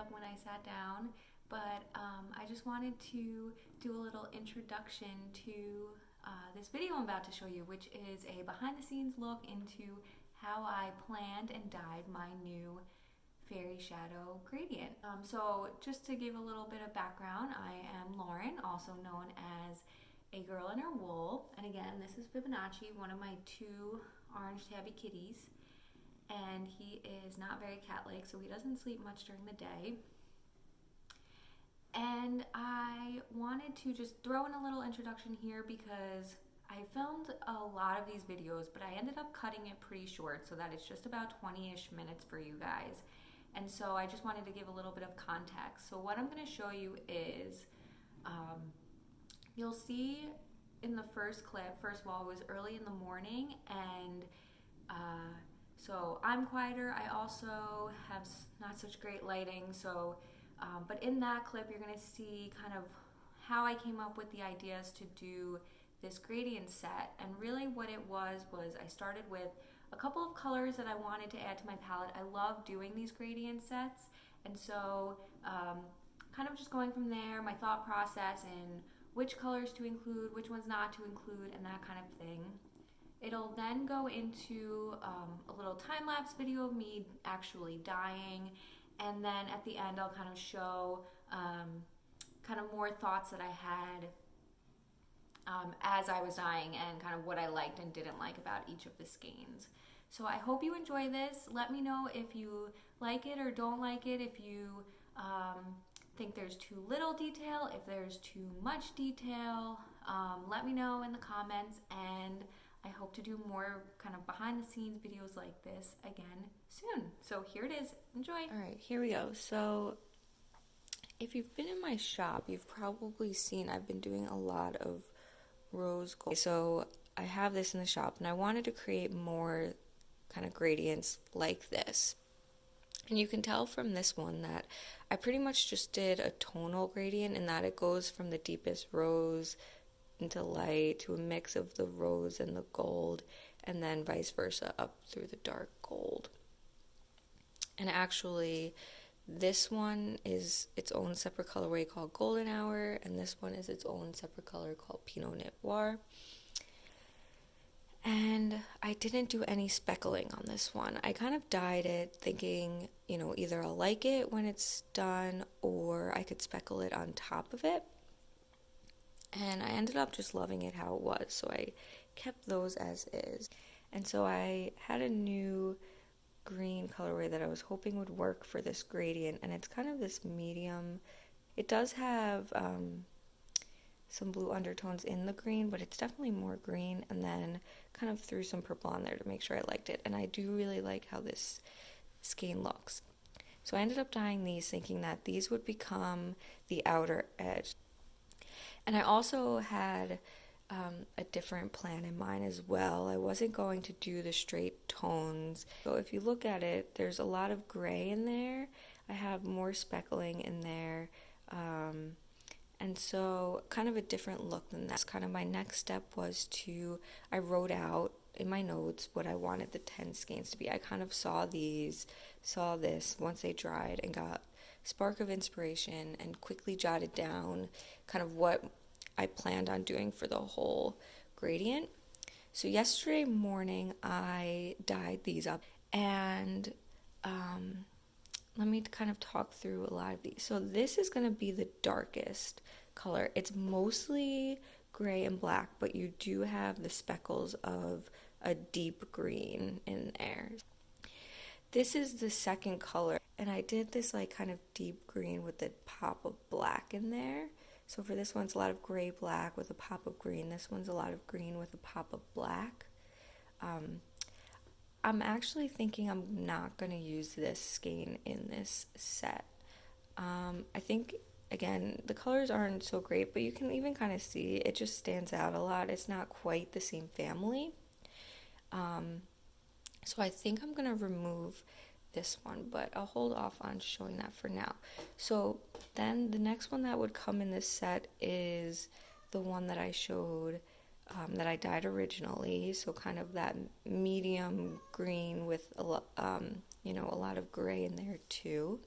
up when I sat down, but I just wanted to do a little introduction to this video I'm about to show you, which is a behind the scenes look into how I planned and dyed my new Faerie Shadow gradient. So just to give a little bit of background, I am Lauren, also known as A Girl in Her Wool, and again, this is Fibonacci, one of my two orange tabby kitties, and he is not very cat-like, so he doesn't sleep much during the day. And I wanted to just throw in a little introduction here because I filmed a lot of these videos, but I ended up cutting it pretty short so that it's just about 20-ish minutes for you guys. And so I just wanted to give a little bit of context. So what I'm going to show you is, you'll see in the first clip, first of all, it was early in the morning, and so I'm quieter. I also have not such great lighting, so but in that clip you're going to see kind of how I came up with the ideas to do this gradient set. And really what it was I started with a couple of colors that I wanted to add to my palette. I love doing these gradient sets, and so kind of just going from there, my thought process and which colors to include, which ones not to include, and that kind of thing. It'll then go into a little time-lapse video of me actually dyeing, and then at the end I'll kind of show kind of more thoughts that I had as I was dyeing and kind of what I liked and didn't like about each of the skeins. So I hope you enjoy this. Let me know if you like it or don't like it, if you think there's too little detail, if there's too much detail. Let me know in the comments, and I hope to do more kind of behind the scenes videos like this again soon. So here it is. Enjoy. All right, here we go. So if you've been in my shop, you've probably seen I've been doing a lot of rose gold. So I have this in the shop, and I wanted to create more kind of gradients like this. And you can tell from this one that I pretty much just did a tonal gradient, in that it goes from the deepest rose into light to a mix of the rose and the gold, and then vice versa up through the dark gold. And actually this one is its own separate colorway called Golden Hour, and this one is its own separate color called Pinot Noir. And I didn't do any speckling on this one. I kind of dyed it thinking, you know, either I'll like it when it's done or I could speckle it on top of it. And I ended up just loving it how it was, so I kept those as is. And so I had a new green colorway that I was hoping would work for this gradient, and it's kind of this medium. It does have some blue undertones in the green, but it's definitely more green, and then kind of threw some purple on there to make sure I liked it. And I do really like how this skein looks. So I ended up dyeing these thinking that these would become the outer edge. And I also had a different plan in mind as well. I wasn't going to do the straight tones. So if you look at it, there's a lot of gray in there. I have more speckling in there. And so kind of a different look than that. Kind of my next step was I wrote out in my notes what I wanted the 10 skeins to be. I kind of saw this once they dried and got spark of inspiration and quickly jotted down kind of what I planned on doing for the whole gradient. So yesterday morning I dyed these up, and let me kind of talk through a lot of these. So this is going to be the darkest color. It's mostly gray and black, but you do have the speckles of a deep green in there. This is the second color, and I did this like kind of deep green with a pop of black in there. So for this one, it's a lot of gray black with a pop of green. This one's a lot of green with a pop of black. I'm actually thinking I'm not going to use this skein in this set. I think, again, the colors aren't so great, but you can even kind of see it just stands out a lot. It's not quite the same family. So I think I'm going to remove this one, but I'll hold off on showing that for now. So then the next one that would come in this set is the one that I showed that I dyed originally, so kind of that medium green with a lot of gray in there too.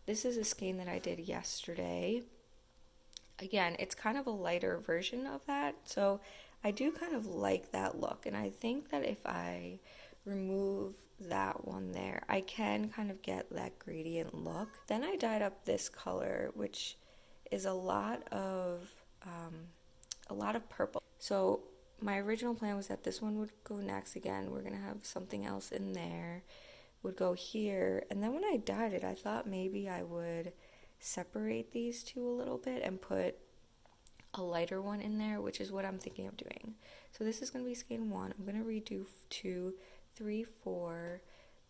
This is a skein that I did yesterday. Again, it's kind of a lighter version of that, so I do kind of like that look, and I think that if I remove that one there, I can kind of get that gradient look. Then I dyed up this color, which is a lot of purple. So my original plan was that this one would go next. Again, we're gonna have something else in there, would go here, and then when I dyed it, I thought maybe I would separate these two a little bit and put a lighter one in there, which is what I'm thinking of doing. So this is going to be skein 1. I'm going to redo 2, 3, 4,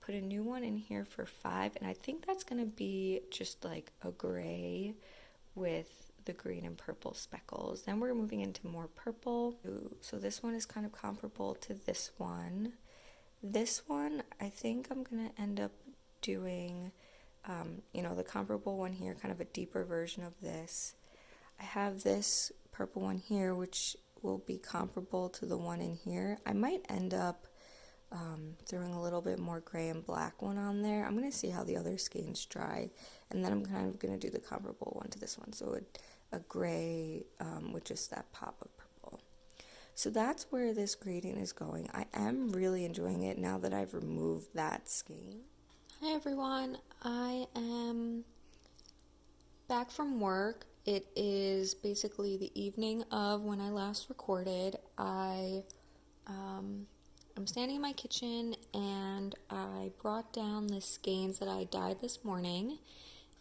put a new one in here for 5, and I think that's going to be just like a gray with the green and purple speckles. Then we're moving into more purple. So this one is kind of comparable to this one. This one, I think I'm going to end up doing, the comparable one here, kind of a deeper version of this. I have this purple one here, which will be comparable to the one in here. I might end up throwing a little bit more gray and black one on there. I'm going to see how the other skeins dry, and then I'm kind of going to do the comparable one to this one. So a gray with just that pop of purple. So that's where this gradient is going. I am really enjoying it now that I've removed that skein. Hi everyone, I am back from work. It is basically the evening of when I last recorded. I'm standing in my kitchen and I brought down the skeins that I dyed this morning,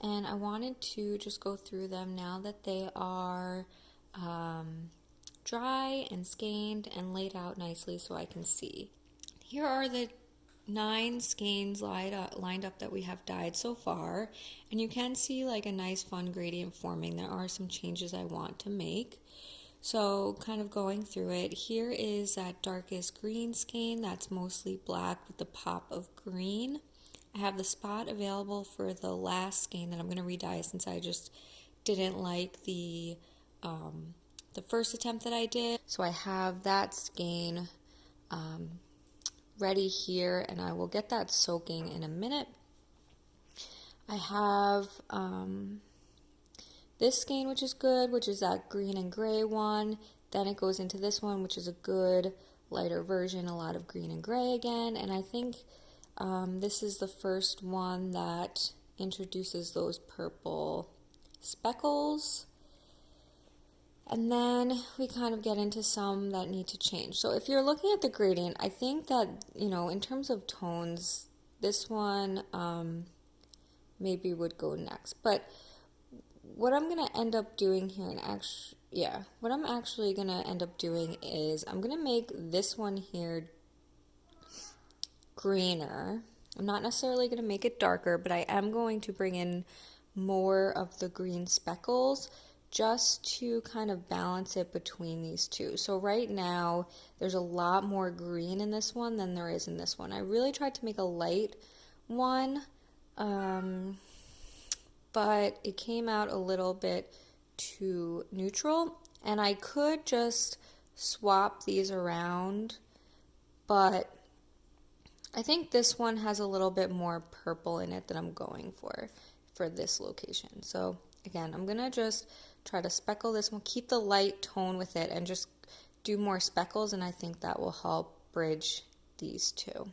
and I wanted to just go through them now that they are dry and skeined and laid out nicely so I can see. Here are the 9 skeins lined up that we have dyed so far, and you can see like a nice fun gradient forming. There are some changes I want to make, so kind of going through it. Here is that darkest green skein that's mostly black with the pop of green. I have the spot available for the last skein that I'm going to redye since I just didn't like the first attempt that I did. So I have that skein ready here, and I will get that soaking in a minute. I have this skein, which is good, which is that green and gray one. Then it goes into this one, which is a good lighter version, a lot of green and gray again. And I think this is the first one that introduces those purple speckles. And then we kind of get into some that need to change. So if you're looking at the gradient, I think that, in terms of tones, this one maybe would go next. But what I'm going to end up doing here, what I'm actually going to end up doing is I'm going to make this one here greener. I'm not necessarily going to make it darker, but I am going to bring in more of the green speckles just to kind of balance it between these two. So right now, there's a lot more green in this one than there is in this one. I really tried to make a light one, but it came out a little bit too neutral, and I could just swap these around, but I think this one has a little bit more purple in it that I'm going for this location. So again, I'm gonna just try to speckle this one, keep the light tone with it, and just do more speckles, and I think that will help bridge these two.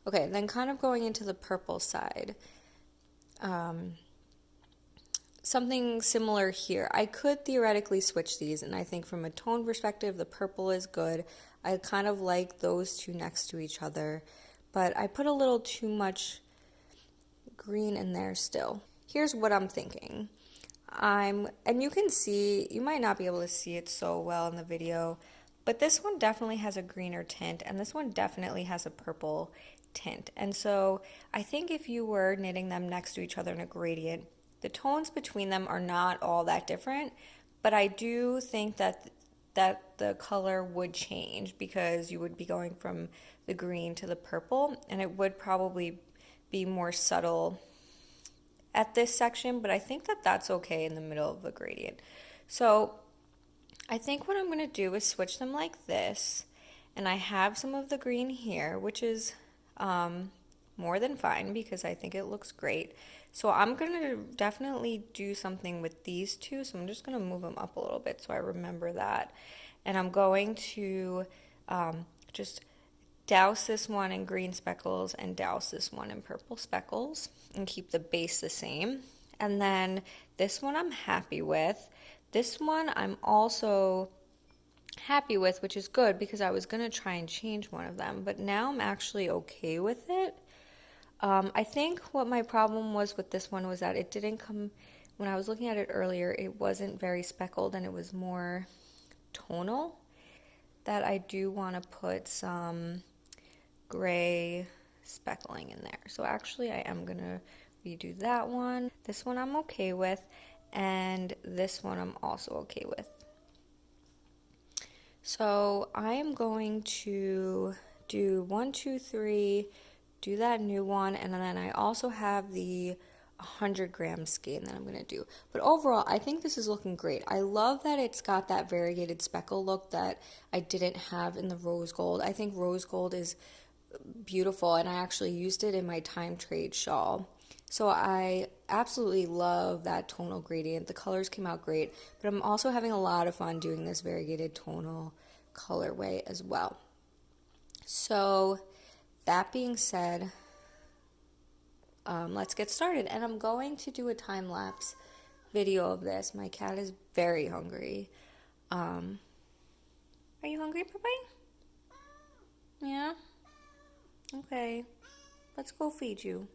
Okay, then kind of going into the purple side. Something similar here. I could theoretically switch these, and I think from a tone perspective, the purple is good. I kind of like those two next to each other, but I put a little too much green in there still. Here's what I'm thinking. And you can see, you might not be able to see it so well in the video, but this one definitely has a greener tint, and this one definitely has a purple tint. And so I think if you were knitting them next to each other in a gradient, the tones between them are not all that different, but I do think that the color would change because you would be going from the green to the purple, and it would probably be more subtle at this section, but I think that that's okay in the middle of a gradient. So I think what I'm going to do is switch them like this, and I have some of the green here, which is more than fine because I think it looks great. So I'm gonna definitely do something with these two. So I'm just gonna move them up a little bit so I remember that. And I'm going to just douse this one in green speckles and douse this one in purple speckles and keep the base the same. And then this one I'm happy with. This one I'm also happy with, which is good because I was gonna try and change one of them, but now I'm actually okay with it. I think what my problem was with this one was that it didn't come, when I was looking at it earlier, it wasn't very speckled and it was more tonal. That I do want to put some gray speckling in there. So actually I am going to redo that one. This one I'm okay with, and this one I'm also okay with. So I am going to do 1, 2, 3, do that new one, and then I also have the 100-gram skein that I'm going to do. But overall, I think this is looking great. I love that it's got that variegated speckle look that I didn't have in the rose gold. I think rose gold is beautiful, and I actually used it in my time trade shawl. So I absolutely love that tonal gradient. The colors came out great, but I'm also having a lot of fun doing this variegated tonal colorway as well. So that being said, let's get started. And I'm going to do a time-lapse video of this. My cat is very hungry. Are you hungry, Puppy? Yeah? Okay. Let's go feed you.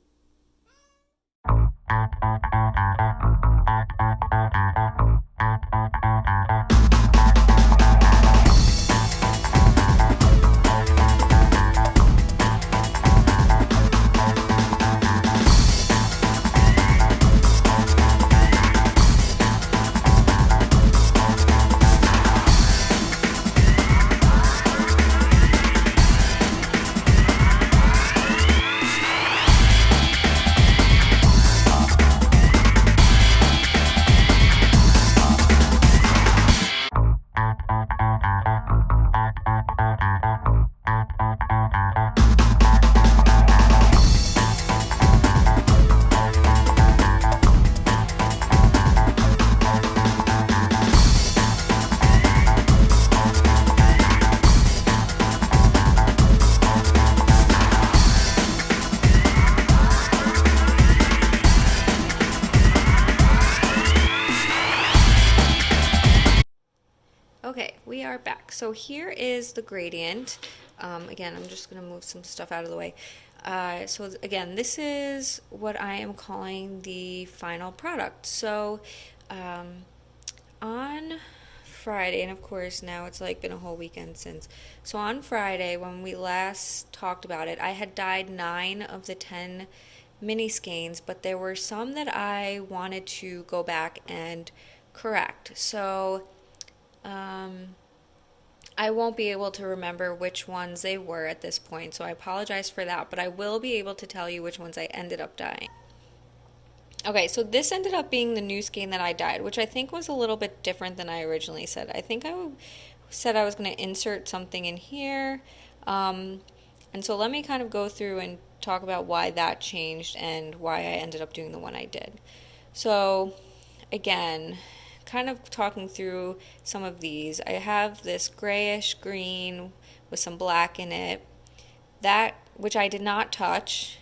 Okay, we are back. So here is the gradient. Again, I'm just going to move some stuff out of the way. So again, this is what I am calling the final product. So on Friday, and of course now it's like been a whole weekend since. So on Friday, when we last talked about it, I had dyed 9 of the 10 mini skeins, but there were some that I wanted to go back and correct. So I won't be able to remember which ones they were at this point, so I apologize for that, but I will be able to tell you which ones I ended up dyeing. Okay, so this ended up being the new skein that I dyed, which I think was a little bit different than I originally said. I think I said I was going to insert something in here, and so let me kind of go through and talk about why that changed and why I ended up doing the one I did. So, again, kind of talking through some of these. I have this grayish green with some black in it, that which I did not touch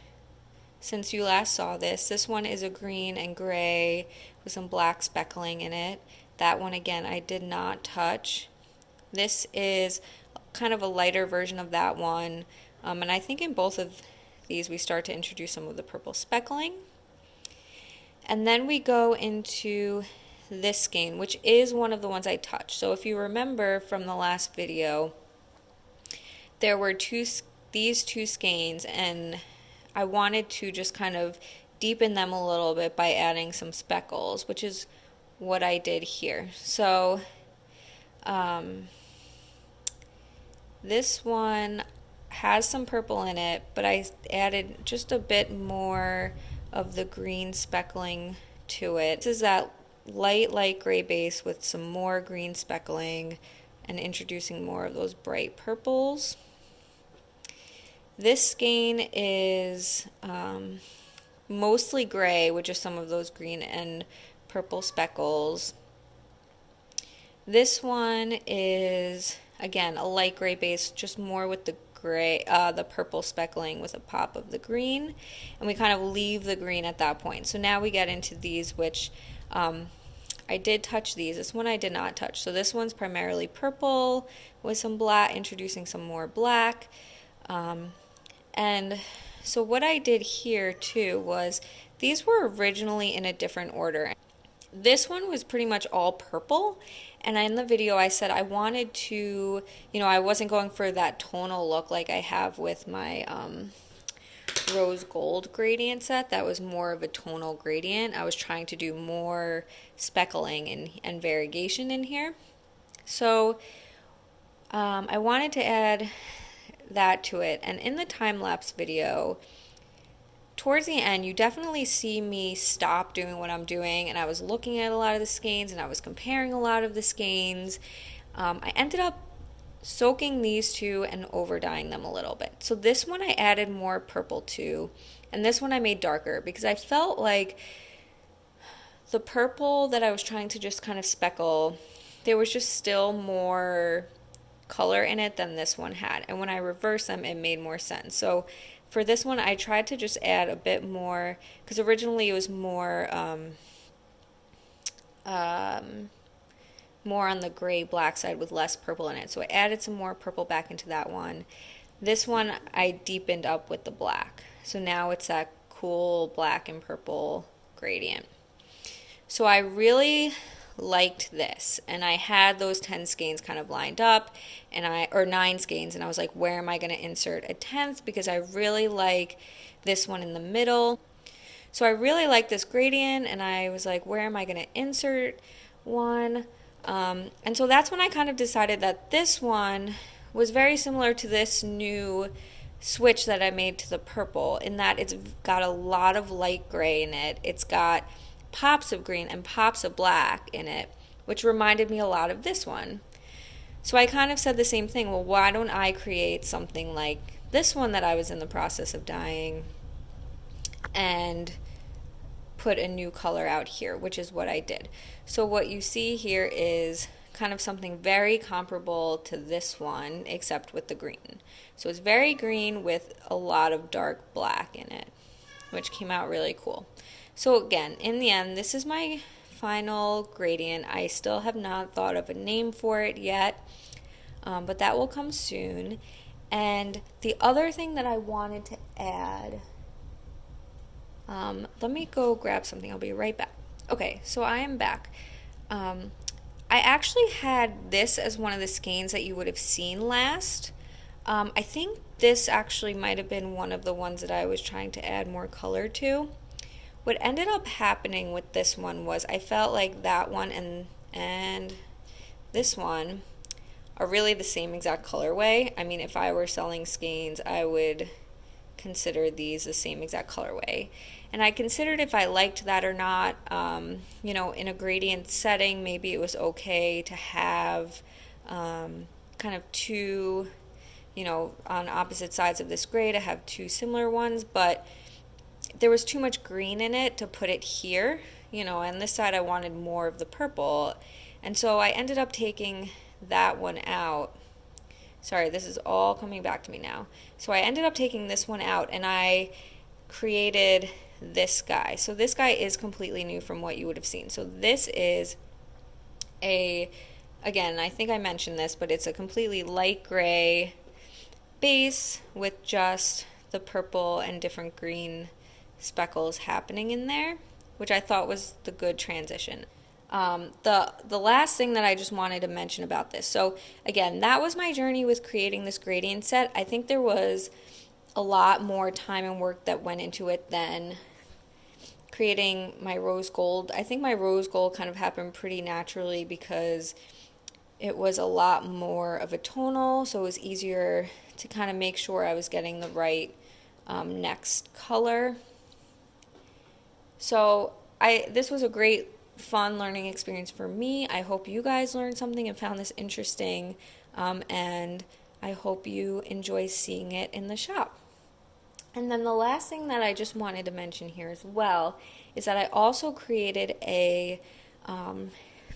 since you last saw this. This one is a green and gray with some black speckling in it. That one again I did not touch. This is kind of a lighter version of that one, and I think in both of these we start to introduce some of the purple speckling. And then we go into this skein, which is one of the ones I touched. So if you remember from the last video, there were these two skeins, and I wanted to just kind of deepen them a little bit by adding some speckles, which is what I did here. So this one has some purple in it, but I added just a bit more of the green speckling to it. This is that light gray base with some more green speckling and introducing more of those bright purples. This skein is mostly gray with just some of those green and purple speckles. This one is, again, a light gray base, just more with the gray, the purple speckling with a pop of the green. And we kind of leave the green at that point. So now we get into these, which I did touch these. This one I did not touch. So this one's primarily purple with some black, introducing some more black. And so what I did here too was these were originally in a different order. This one was pretty much all purple, and in the video I said I wanted to, I wasn't going for that tonal look like I have with my rose gold gradient set. That was more of a tonal gradient. I was trying to do more speckling and variegation in here. So I wanted to add that to it, and in the time-lapse video towards the end, you definitely see me stop doing what I'm doing, and I was looking at a lot of the skeins and I was comparing a lot of the skeins. I ended up soaking these two and over dyeing them a little bit. So this one I added more purple to, and this one I made darker because I felt like the purple that I was trying to just kind of speckle, there was just still more color in it than this one had. And when I reversed them, it made more sense. So for this one, I tried to just add a bit more, because originally it was more more on the gray black side with less purple in it. So I added some more purple back into that one. This one I deepened up with the black. So now it's that cool black and purple gradient. So I really liked this, and I had those 10 skeins kind of lined up, or 9 skeins, and I was like, where am I going to insert a 10th, because I really like this one in the middle. So I really like this gradient, and I was like, where am I going to insert one? And so that's when I kind of decided that this one was very similar to this new switch that I made to the purple, in that it's got a lot of light gray in it. It's got pops of green and pops of black in it, which reminded me a lot of this one. So I kind of said the same thing. Well, why don't I create something like this one that I was in the process of dyeing and put a new color out here, which is what I did. So what you see here is kind of something very comparable to this one, except with the green. So it's very green with a lot of dark black in it, which came out really cool. So again, in the end, this is my final gradient. I still have not thought of a name for it yet, but that will come soon. And the other thing that I wanted to add, let me go grab something. I'll be right back. Okay, so I am back. I actually had this as one of the skeins that you would have seen last. I think this actually might have been one of the ones that I was trying to add more color to. What ended up happening with this one was I felt like that one and this one are really the same exact colorway. I mean, if I were selling skeins, I would consider these the same exact colorway. And I considered if I liked that or not. In a gradient setting, maybe it was okay to have kind of two, on opposite sides of this gray to have two similar ones, but there was too much green in it to put it here, and this side I wanted more of the purple. And so I ended up taking that one out. Sorry, this is all coming back to me now. So I ended up taking this one out, and I created this guy. So this guy is completely new from what you would have seen. So this is again, I think I mentioned this, but it's a completely light gray base with just the purple and different green speckles happening in there, which I thought was the good transition. The last thing that I just wanted to mention about this, so again, that was my journey with creating this gradient set. I think there was a lot more time and work that went into it than creating my rose gold. I think my rose gold kind of happened pretty naturally because it was a lot more of a tonal, so it was easier to kind of make sure I was getting the right next color. So this was a great fun learning experience for me. I hope you guys learned something and found this interesting, and I hope you enjoy seeing it in the shop. And then the last thing that I just wanted to mention here as well is that I also created a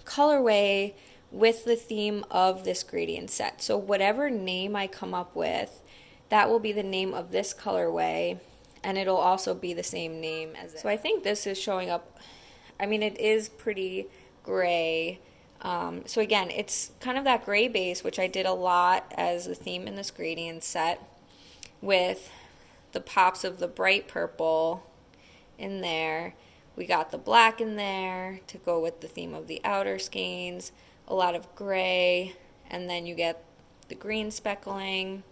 colorway with the theme of this gradient set. So whatever name I come up with, that will be the name of this colorway, and it'll also be the same name as it. So I think this is showing up, I mean, it is pretty gray. So again, it's kind of that gray base, which I did a lot as the theme in this gradient set, with the pops of the bright purple in there. We got the black in there to go with the theme of the outer skeins, a lot of gray, and then you get the green speckling,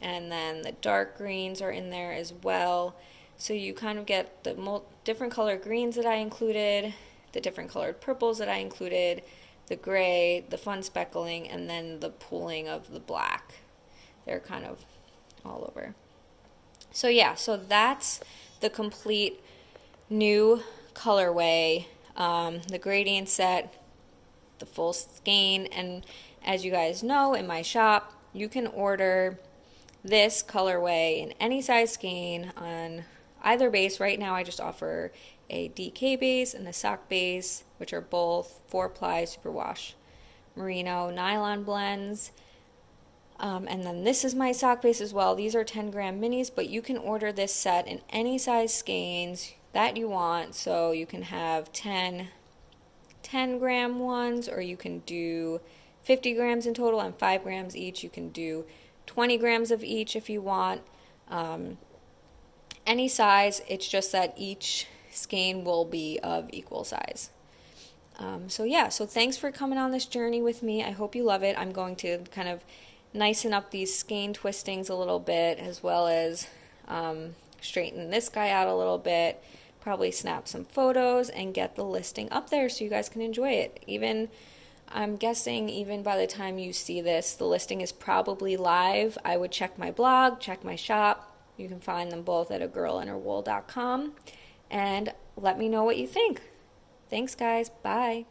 and then the dark greens are in there as well. So you kind of get the different color greens that I included, the different colored purples that I included, the gray, the fun speckling, and then the pooling of the black. They're kind of all over. So yeah, so that's the complete new colorway, the gradient set, the full skein, and as you guys know, in my shop, you can order this colorway in any size skein on either base. Right now I just offer a DK base and a sock base, which are both 4-ply superwash merino nylon blends. And then this is my sock base as well. These are 10-gram minis, but you can order this set in any size skeins that you want. So you can have 10-gram ones, or you can do 50 grams in total and 5 grams each. You can do 20 grams of each if you want. Any size, it's just that each skein will be of equal size. So yeah, so thanks for coming on this journey with me. I hope you love it. I'm going to kind of nicen up these skein twistings a little bit, as well as straighten this guy out a little bit, probably snap some photos and get the listing up there so you guys can enjoy it. Even, I'm guessing even by the time you see this, the listing is probably live. I would check my blog, check my shop. You can find them both at agirlandherwool.com, and let me know what you think. Thanks, guys. Bye.